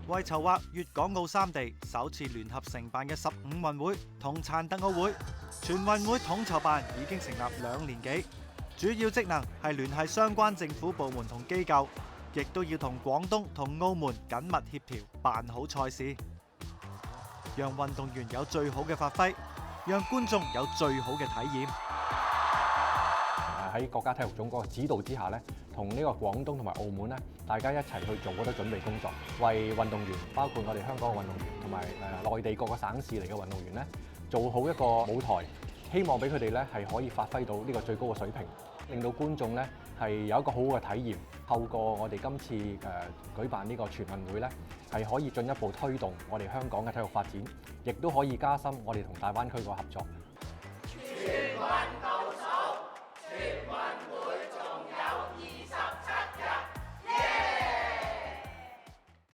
為籌劃粵港澳三地首次聯合承辦嘅15運會同殘特奧會，全運會統籌辦已經成立2年幾，主要職能係聯繫相關政府部門同機構，亦都要同廣東同澳門緊密協調辦好賽事，讓運動員有最好嘅發揮，讓觀眾有最好嘅體驗。喺國家體育總局嘅指導之下咧，同呢個廣東同埋澳門咧，大家一齊去做好多準備工作，為運動員，包括我哋香港嘅運動員同埋內地各個省市嚟嘅運動員咧，做好一個舞台，希望俾佢哋咧係可以發揮到呢個最高嘅水平，令到觀眾咧係有一個好好嘅體驗。透過我哋今次舉辦呢個全運會咧，係可以進一步推動我哋香港嘅體育發展，亦都可以加深我哋同大灣區個合作。